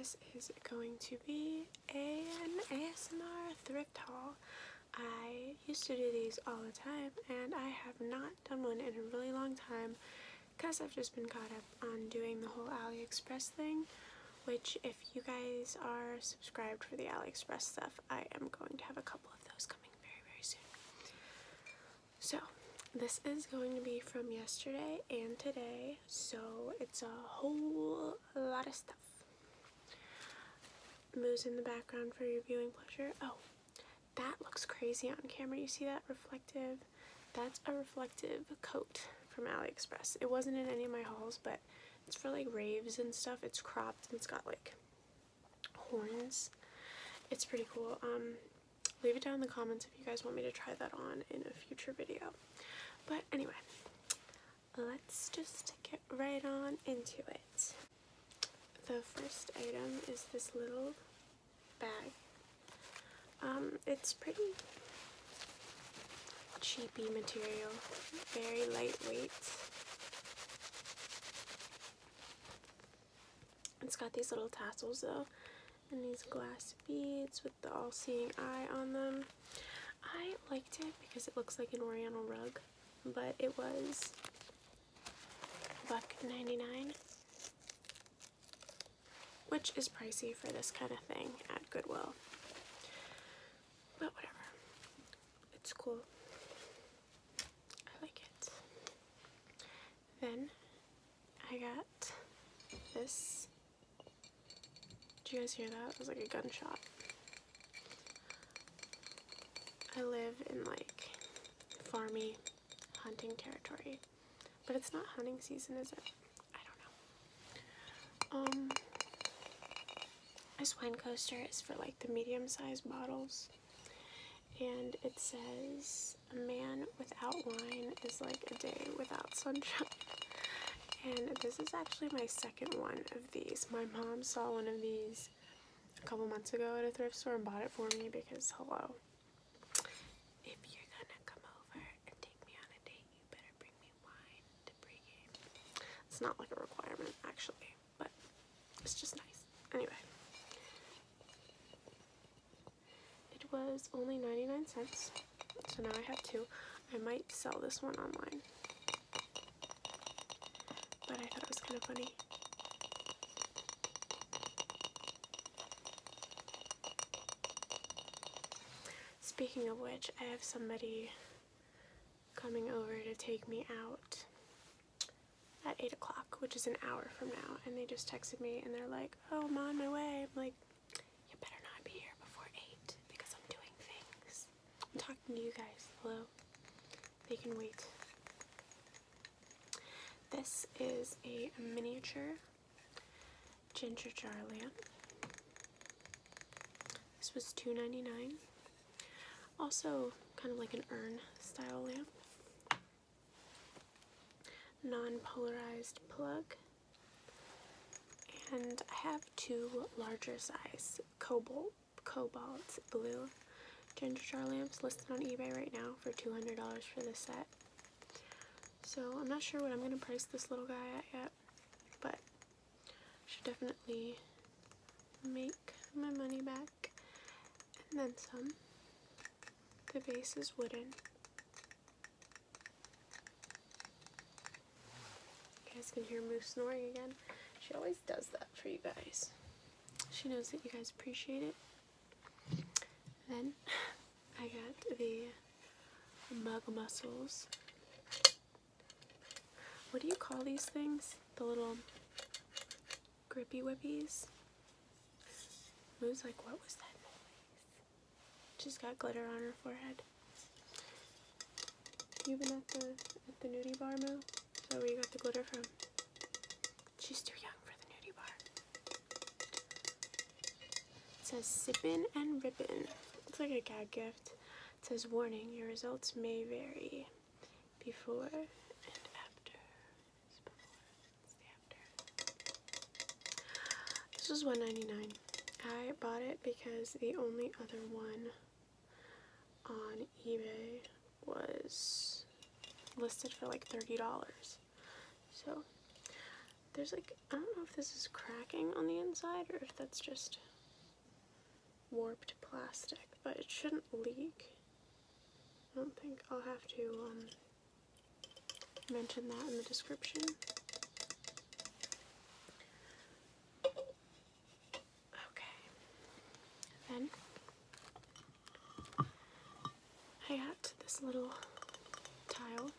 this is going to be an ASMR thrift haul. I used to do these all the time, and I have not done one in a really long time because I've just been caught up on doing the whole AliExpress thing, which if you guys are subscribed for the AliExpress stuff, I am going to have a couple of those coming very, very soon. So this is going to be from yesterday and today, so it's a whole lot of stuff. Moves in the background for your viewing pleasure. Oh, that looks crazy on camera. You see that reflective? That's a reflective coat from AliExpress. It wasn't in any of my hauls, but it's for like raves and stuff. It's cropped and it's got like horns. It's pretty cool. Leave it down in the comments if you guys want me to try that on in a future video. But anyway, let's just get right on into it. The first item is this little bag. It's pretty cheapy material, very lightweight. It's got these little tassels though, and these glass beads with the all-seeing eye on them. I liked it because it looks like an oriental rug, but it was $1.99, which is pricey for this kind of thing at Goodwill. But whatever, it's cool. I like it. Then I got this. Did you guys hear that? It was like a gunshot. I live in like farmy hunting territory, but it's not hunting season, is it? I don't know. This wine coaster is for like the medium-sized bottles, and it says a man without wine is like a day without sunshine. And this is actually my second one of these. My mom saw one of these a couple months ago at a thrift store and bought it for me because, hello, if you're gonna come over and take me on a date, you better bring me wine to pregame. It's not like a requirement, actually, but it's just nice. Anyway. It was only 99 cents, so now I have two. I might sell this one online, but I thought it was kind of funny. Speaking of which, I have somebody coming over to take me out at 8 o'clock, which is an hour from now, and they just texted me and they're like, oh, I'm on my way. I'm like, you better not be here before 8 because I'm doing things. I'm talking to you guys. Hello? They can wait. This is a miniature ginger jar lamp. This was $2.99. Also kind of like an urn style lamp. Non-polarized plug. And I have two larger size cobalt blue ginger jar lamps listed on eBay right now for $200 for this set. So I'm not sure what I'm going to price this little guy at yet, but I should definitely make my money back and then some. The base is wooden. You guys can hear Moose snoring again. She always does that for you guys. She knows that you guys appreciate it. Then I got the mug mussels. What do you call these things? The little grippy whippies? Moo's like, what was that noise? She's got glitter on her forehead. You been at the nudie bar, Moo? Is that where you got the glitter from? She's too young for the nudie bar. It says sippin' and rippin'. It's like a gag gift. It says, warning, your results may vary before and after. It's the after. This was $1.99. I bought it because the only other one on eBay was listed for like $30. So there's like, I don't know if this is cracking on the inside or if that's just warped plastic, but it shouldn't leak. I don't think. I'll have to mention that in the description. Okay, then I got this little tile.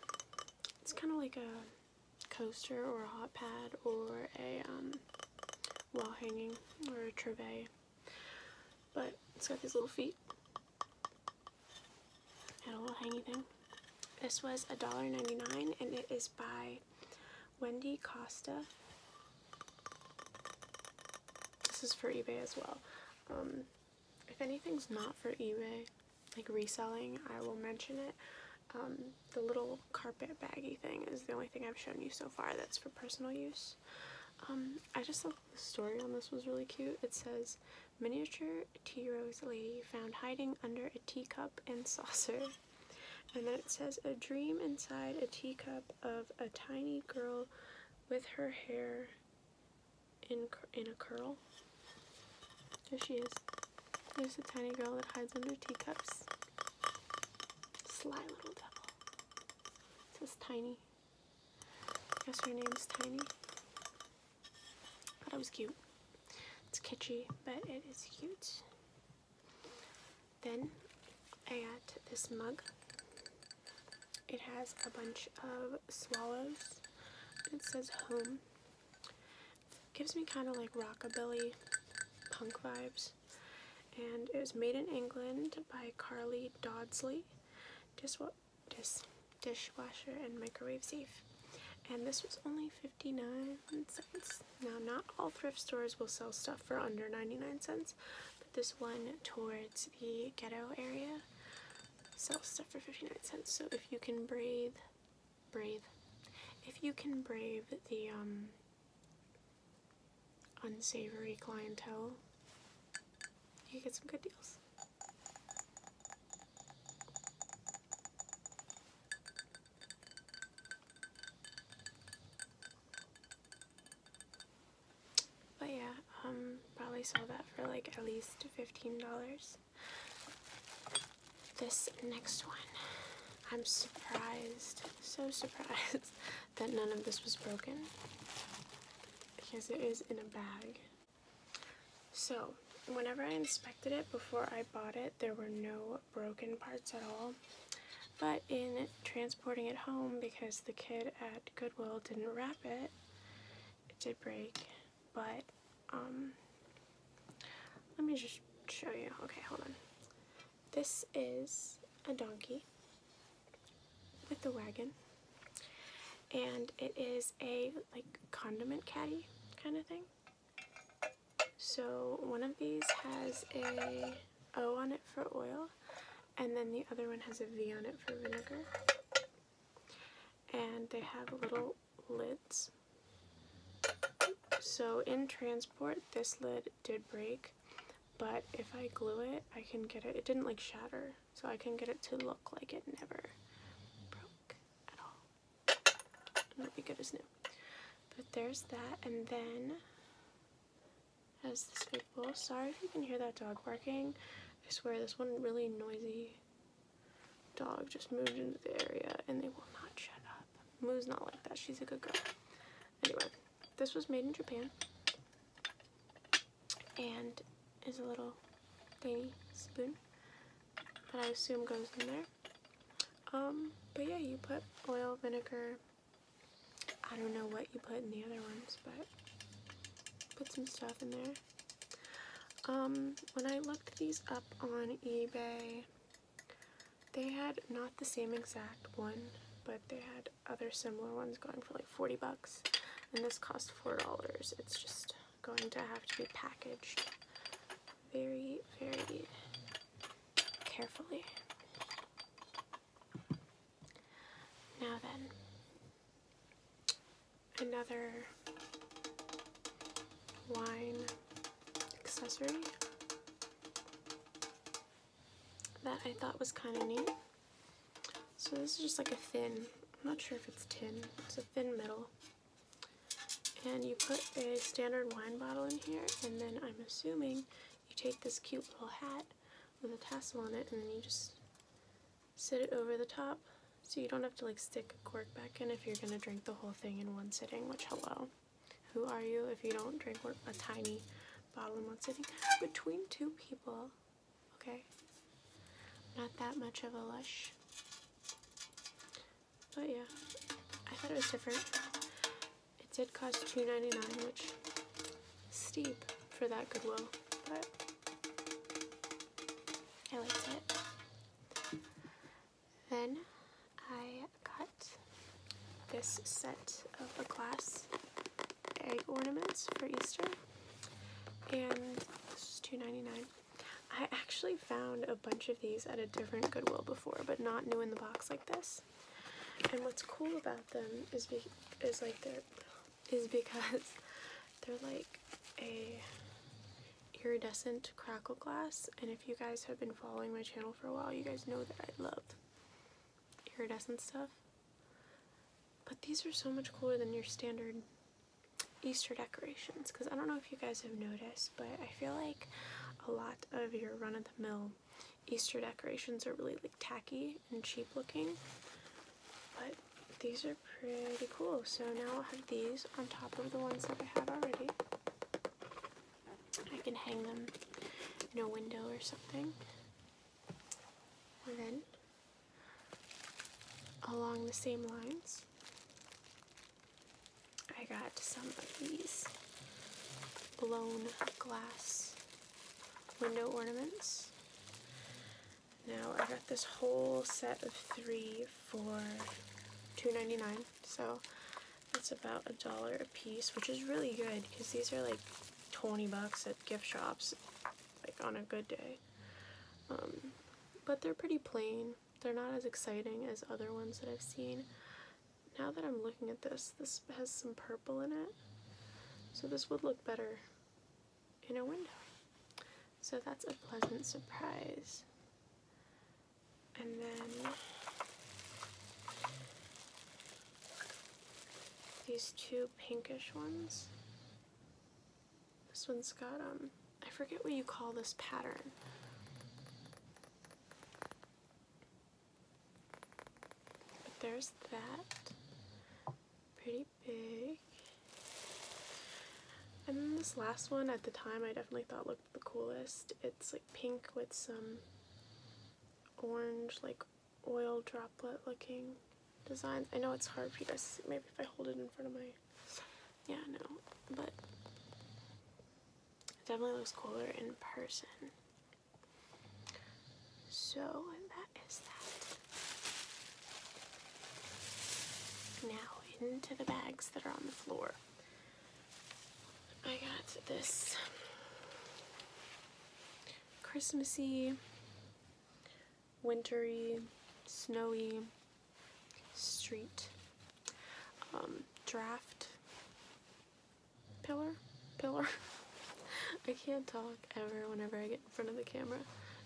It's kind of like a coaster or a hot pad or a wall hanging or a trivet, but it's got these little feet and a little hangy thing. This was $1.99 and it is by Wendy Costa. This is for eBay as well. If anything's not for eBay, like reselling, I will mention it. The little carpet baggy thing is the only thing I've shown you so far that's for personal use. I just thought the story on this was really cute. It says, miniature tea rose lady found hiding under a teacup and saucer. And then it says, a dream inside a teacup of a tiny girl with her hair in a curl. There she is. There's a tiny girl that hides under teacups. Sly little devil. It says Tiny. I guess her name's Tiny. Thought it was cute. It's kitschy, but it is cute. Then I got this mug. It has a bunch of swallows. It says home. Gives me kind of like rockabilly punk vibes. And it was made in England by Carly Dodsley. Dishwasher and microwave safe. And this was only 59 cents. Now, not all thrift stores will sell stuff for under 99 cents, but this one towards the ghetto area sells stuff for 59 cents. So if you can brave the unsavory clientele, you get some good deals. But yeah, probably saw that for like at least $15. This next one, I'm surprised, so surprised that none of this was broken, because it is in a bag. So whenever I inspected it before I bought it, there were no broken parts at all. But in transporting it home, because the kid at Goodwill didn't wrap it, it did break. But let me just show you. Okay, hold on. This is a donkey with a wagon, and it is a like condiment caddy kind of thing. So one of these has a O on it for oil, and then the other one has a V on it for vinegar. And they have little lids. So in transport, this lid did break, but if I glue it, I can get it. It didn't like shatter, so I can get it to look like it never broke at all. It'll be good as new. But there's that, and then has this big bowl. Sorry if you can hear that dog barking. I swear this one really noisy dog just moved into the area and they will not shut up. Moo's not like that. She's a good girl. Anyway, this was made in Japan and is a little tiny spoon that I assume goes in there. But yeah, you put oil, vinegar. I don't know what you put in the other ones, but put some stuff in there. When I looked these up on eBay, they had not the same exact one, but they had other similar ones going for like 40 bucks, and this cost $4. It's just going to have to be packaged very, very carefully. Now then, another wine accessory that I thought was kind of neat. So this is just like a thin, I'm not sure if it's tin, it's a thin metal, And you put a standard wine bottle in here, and then I'm assuming you take this cute little hat with a tassel on it, and then you just sit it over the top, so you don't have to like stick a cork back in if you're gonna drink the whole thing in one sitting, which hello. Who are you if you don't drink a tiny bottle in one sitting? Between two people, okay? Not that much of a lush. But yeah, I thought it was different. It did cost $2.99, which is steep for that Goodwill, but I liked it. Then I got this set of a glass egg ornaments for Easter, and this is $2.99. I actually found a bunch of these at a different Goodwill before, but not new in the box like this. And what's cool about them is because they're like a iridescent crackle glass, and if you guys have been following my channel for a while, you guys know that I love iridescent stuff. But these are so much cooler than your standard Easter decorations, because I don't know if you guys have noticed, but I feel like a lot of your run-of-the-mill Easter decorations are really like tacky and cheap looking, but these are pretty cool. So now I'll have these on top of the ones that I have already. I can hang them in a window or something. And then along the same lines, I got some of these blown glass window ornaments. Now I got this whole set of 3 for $2.99, so that's about $1 a piece, which is really good because these are like 20 bucks at gift shops, like on a good day. But they're pretty plain. They're not as exciting as other ones that I've seen. Now that I'm looking at this, this has some purple in it, so this would look better in a window. So that's a pleasant surprise. And then these two pinkish ones. This one's got, I forget what you call this pattern. But there's that. Pretty big. And then this last one, at the time, I definitely thought looked the coolest. It's like pink with some orange, like oil droplet looking designs. I know it's hard for you guys to see. Maybe if I hold it in front of my, yeah, no, but it definitely looks cooler in person. So that is that. Now into the bags that are on the floor. I got this Christmassy, wintry, snowy street draft pillar. I can't talk ever whenever I get in front of the camera.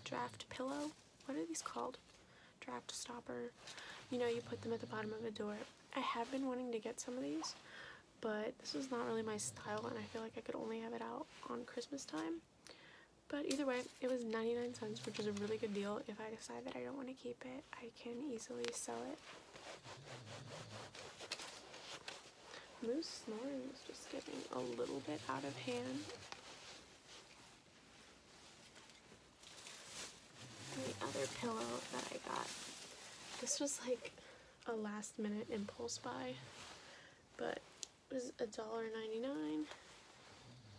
Draft pillow. What are these called? Draft stopper. You know, you put them at the bottom of a door. I have been wanting to get some of these, but this is not really my style, and I feel like I could only have it out on Christmas time. But either way, it was 99 cents, which is a really good deal. If I decide that I don't want to keep it, I can easily sell it. Moose snoring is just getting a little bit out of hand. The other pillow that I got, this was like a last minute impulse buy, but it was $1.99.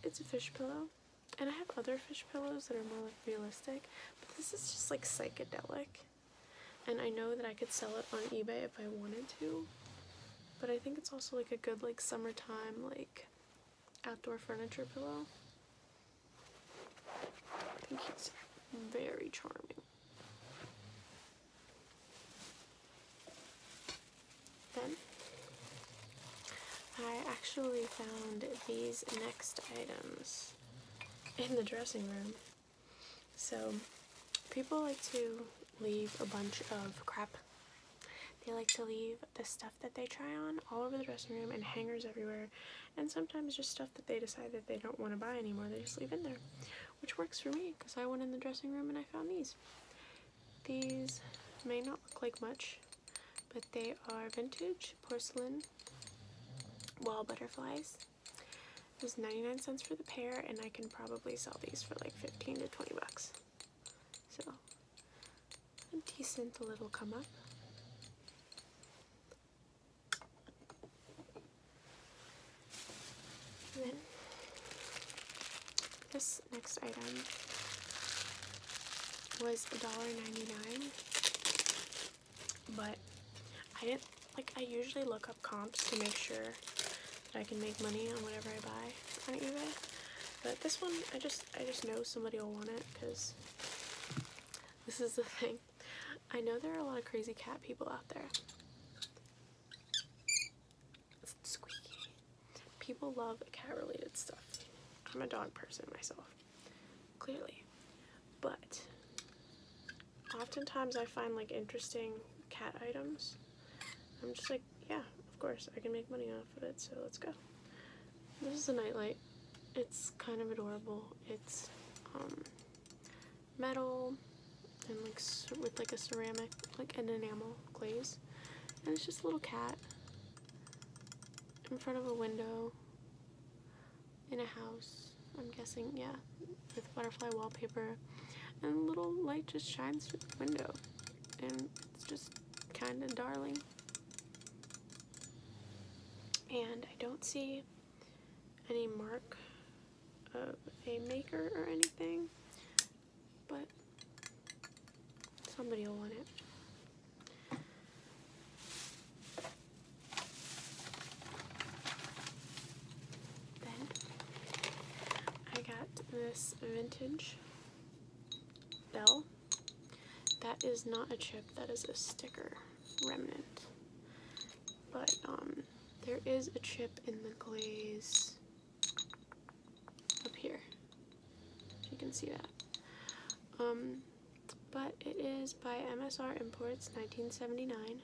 It's a fish pillow, and I have other fish pillows that are more like realistic, but this is just like psychedelic, and I know that I could sell it on eBay if I wanted to, but I think it's also like a good like summertime like outdoor furniture pillow. I think he's very charming. Then I actually found these next items in the dressing room. So people like to leave a bunch of crap they like to leave the stuff that they try on all over the dressing room and hangers everywhere, and sometimes just stuff that they decide that they don't want to buy anymore, they just leave in there, which works for me because I went in the dressing room and I found these. These may not look like much, but they are vintage porcelain wall butterflies. It was 99 cents for the pair, and I can probably sell these for like 15 to 20 bucks. So, a decent little come up. And then, this next item was $1.99, but I usually look up comps to make sure that I can make money on whatever I buy on eBay, but this one, I just know somebody will want it, because this is the thing. I know there are a lot of crazy cat people out there. It's squeaky. People love cat-related stuff. I'm a dog person myself, clearly, but oftentimes I find like interesting cat items. I'm just like, yeah, of course, I can make money off of it, so let's go. This is a nightlight. It's kind of adorable. It's metal and like with like a ceramic, like an enamel glaze, and it's just a little cat in front of a window in a house, I'm guessing, yeah, with butterfly wallpaper, and a little light just shines through the window, and it's just kind of darling. And I don't see any mark of a maker or anything, but somebody will want it. Then I got this vintage bell. That is not a chip, that is a sticker remnant. But there is a chip in the glaze up here, if you can see that. But it is by MSR Imports, 1979.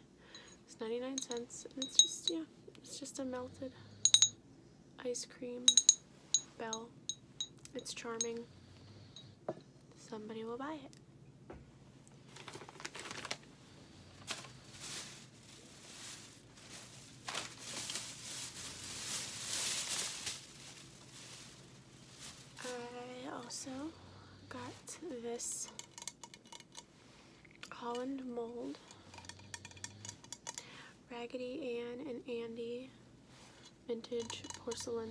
It's 99 cents, and it's just, yeah, it's just a melted ice cream bell. It's charming. Somebody will buy it. I also got this Holland mold, Raggedy Ann and Andy vintage porcelain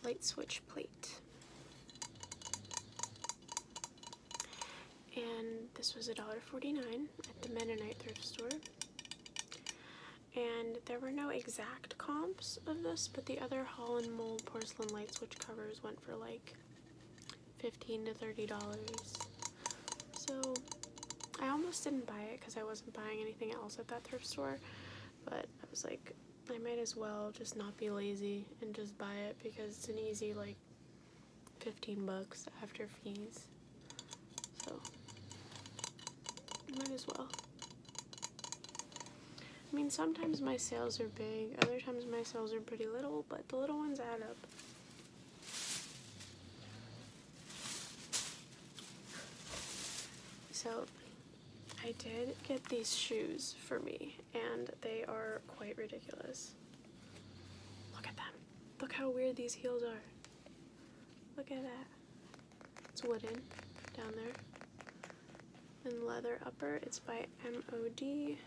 light switch plate. And this was $1.49 at the Mennonite thrift store. And there were no exact comps of this, but the other Holland mold porcelain light switch covers went for like $15 to $30. So I almost didn't buy it because I wasn't buying anything else at that thrift store, but I was like, I might as well just not be lazy and just buy it because it's an easy like 15 bucks after fees. So might as well. I mean, sometimes my sales are big, other times my sales are pretty little, but the little ones add up. So, I did get these shoes for me, and they are quite ridiculous. Look at them. Look how weird these heels are. Look at that. It's wooden down there. And leather upper. It's by MOD.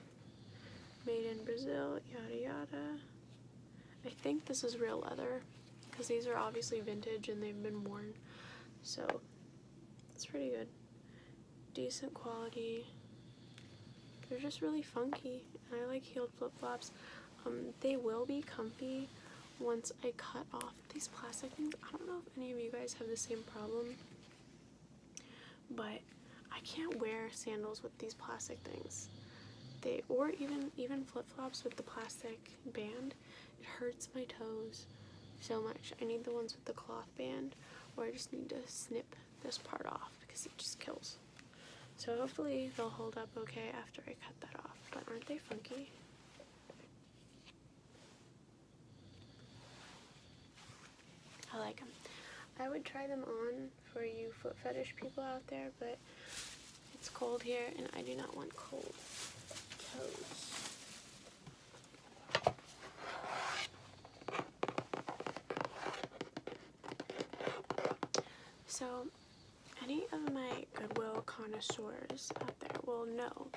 Made in Brazil, yada yada. I think this is real leather because these are obviously vintage and they've been worn, so it's pretty good. Decent quality. They're just really funky, and I like heeled flip-flops. They will be comfy once I cut off these plastic things. I don't know if any of you guys have the same problem, but I can't wear sandals with these plastic things. Or even flip-flops with the plastic band. It hurts my toes so much. I need the ones with the cloth band, or I just need to snip this part off because it just kills. So hopefully they'll hold up okay after I cut that off. But aren't they funky? I like them. I would try them on for you foot fetish people out there, but it's cold here and I do not want cold toes. So any of my Goodwill connoisseurs out there will know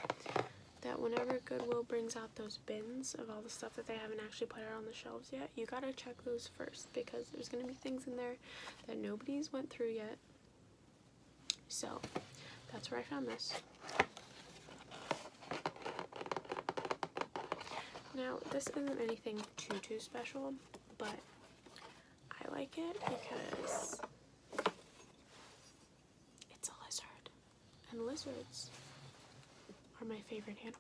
that whenever Goodwill brings out those bins of all the stuff that they haven't actually put out on the shelves yet, you gotta check those first, because there's gonna be things in there that nobody's went through yet. So that's where I found this. Now this isn't anything too special, but I like it because it's a lizard, and lizards are my favorite animal.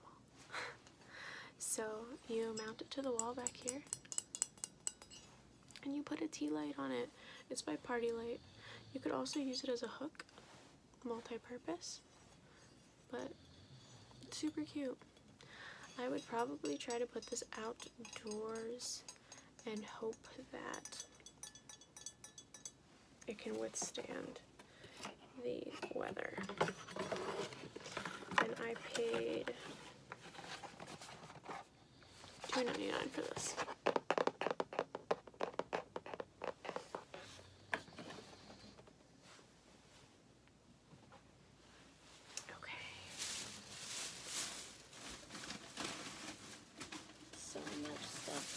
So you mount it to the wall back here and you put a tea light on it. It's by Party Light. You could also use it as a hook, multi-purpose, but it's super cute. I would probably try to put this outdoors and hope that it can withstand the weather. And I paid $2.99 for this. Okay. So much stuff.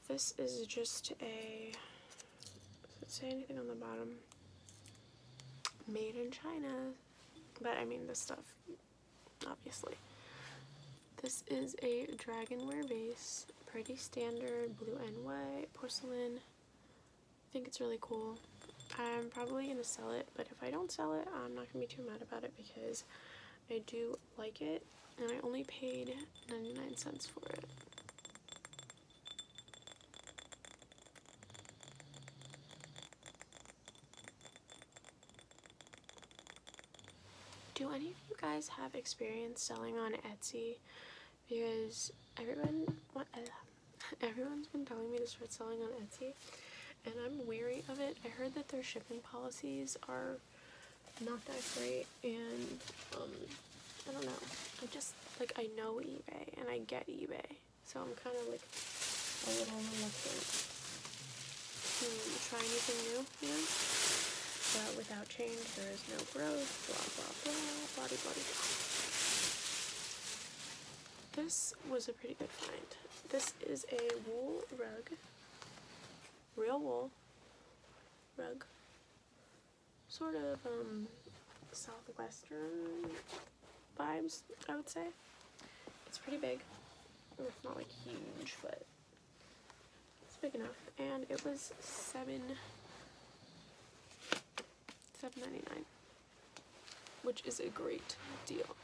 This is just a, does it say anything on the bottom? Made in China. But I mean this stuff, obviously. This is a dragonware vase, pretty standard, blue and white, porcelain. I think it's really cool. I'm probably going to sell it, but if I don't sell it, I'm not going to be too mad about it because I do like it, and I only paid 99 cents for it. Do any of you guys have experience selling on Etsy? Because everyone's been telling me to start selling on Etsy, and I'm wary of it. I heard that their shipping policies are not that great, and I don't know. I just, like, I know eBay and I get eBay, so I'm kind of like a little reluctant to try anything new, you know? But without change, there is no growth, blah, blah, blah, blah, blah, blah. This was a pretty good find. This is a wool rug, real wool rug, sort of southwestern vibes, I would say. It's pretty big. It's not like huge, but it's big enough. And it was $7.99, which is a great deal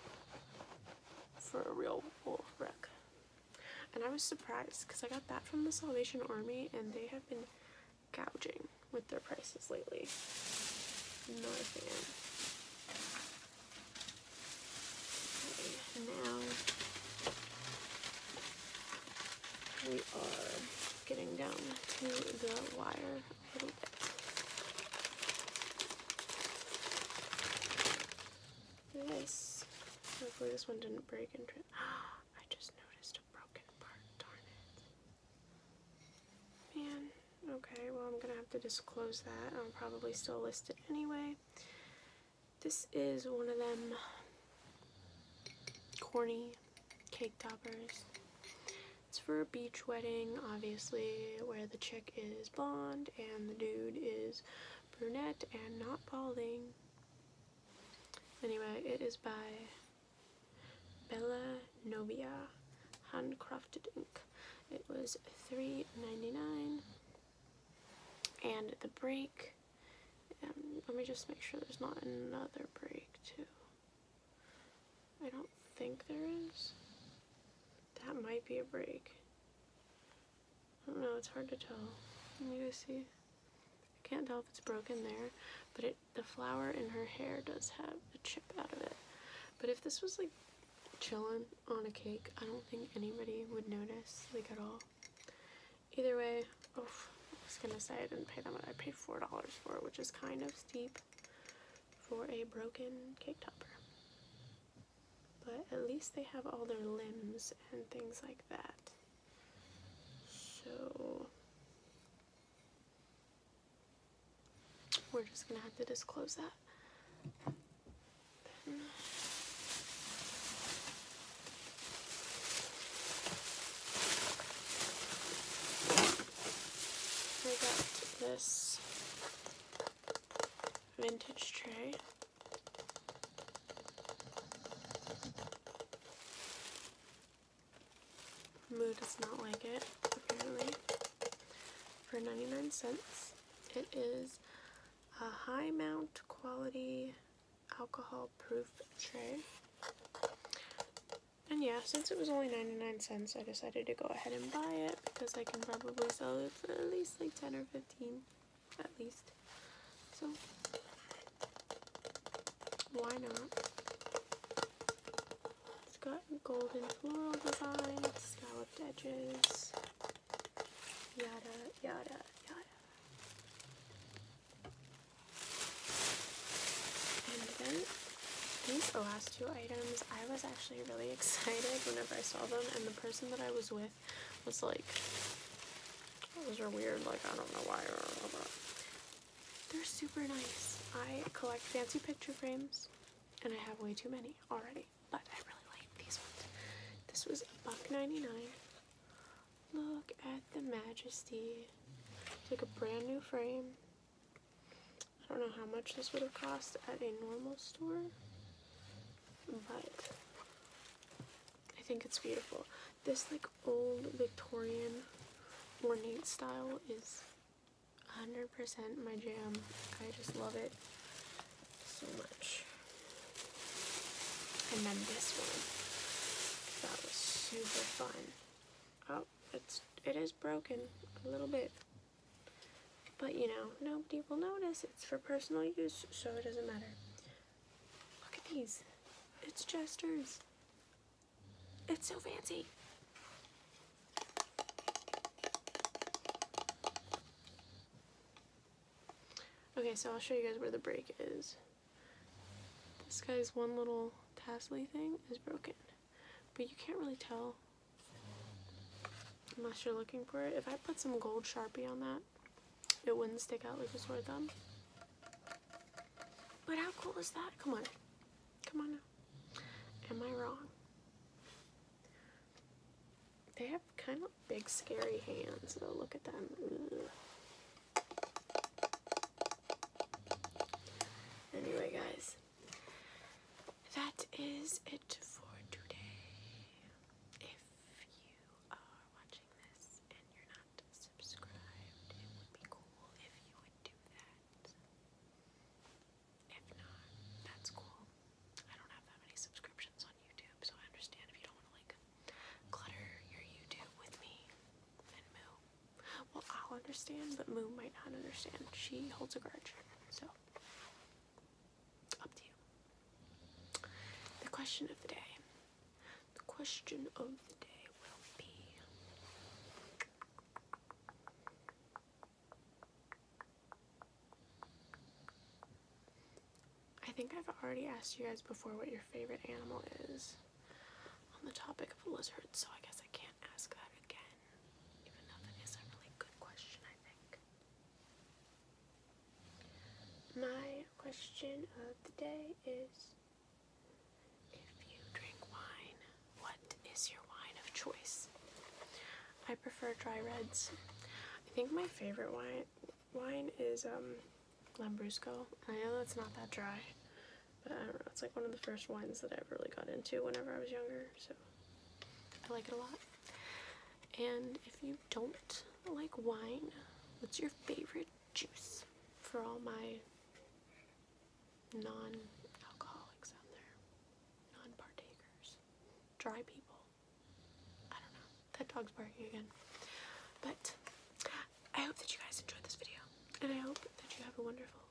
for a real wool rug. And I was surprised because I got that from the Salvation Army, and they have been gouging with their prices lately. Not a fan. Okay, now we are getting down to the wire a little bit. This, hopefully this one didn't break and trip. I just noticed a broken part, darn it. Man, okay, well I'm gonna have to disclose that. I'll probably still list it anyway. This is one of them corny cake toppers. It's for a beach wedding, obviously, where the chick is blonde and the dude is brunette and not balding. Anyway, it is by Bella Novia, handcrafted ink. It was $3.99. And the break, let me just make sure there's not another break too. I don't think there is. That might be a break. I don't know, it's hard to tell. Let me go see. I can't tell if it's broken there, but the flower in her hair does have a chip out of it. But if this was like chilling on a cake, I don't think anybody would notice, like, at all. Either way, I was gonna say I didn't pay that much. I paid $4 for it, which is kind of steep for a broken cake topper. But at least they have all their limbs and things like that. So we're just gonna have to disclose that. I got this vintage tray. Moo does not like it, apparently. For 99 cents. It is a high mount quality alcohol proof tray. And yeah, since it was only 99 cents, I decided to go ahead and buy it because I can probably sell it for at least like 10 or 15 at least. So why not? It's got golden floral design, scalloped edges, yada yada yada. And then these last two items, I was actually really excited whenever I saw them, and the person that I was with was like, those are weird, like, I don't know why, but they're super nice. I collect fancy picture frames, and I have way too many already, but I really like these ones. This was $1.99. Look at the majesty. It's like a brand new frame. I don't know how much this would have cost at a normal store, but I think it's beautiful. This like old Victorian ornate style is 100% my jam. I just love it so much. And then this one, that was super fun. Oh, it is broken a little bit, but you know, nobody will notice. It's for personal use, so it doesn't matter. Look at these. It's jesters. It's so fancy. Okay, so I'll show you guys where the break is. This guy's one little tassely thing is broken, but you can't really tell unless you're looking for it. If I put some gold Sharpie on that, it wouldn't stick out like a sore thumb. But how cool is that? Come on. Come on now. Am I wrong? They have kind of big, scary hands, though. Look at them. Ugh. Anyway, guys, that is it for today. If you are watching this and you're not subscribed, it would be cool if you would do that. If not, that's cool. I don't have that many subscriptions on YouTube, so I understand if you don't want to like clutter your YouTube with me and Moo. Well, I'll understand, but Moo might not understand. She holds a grudge, so up to you. The question of the day. The question of the day will be, I think I've already asked you guys before what your favorite animal is on the topic of lizards, so I guess I can't ask that again, even though that is a really good question, I think. My question of the day is, if you drink wine, what is your wine of choice? I prefer dry reds. I think my favorite wine is Lambrusco. I know that's not that dry, but I don't know, it's like one of the first wines that I really got into whenever I was younger, so I like it a lot. And if you don't like wine, what's your favorite juice for all my non-alcoholics out there? Non-partakers. Dry people. I don't know. That dog's barking again. But I hope that you guys enjoyed this video. And I hope that you have a wonderful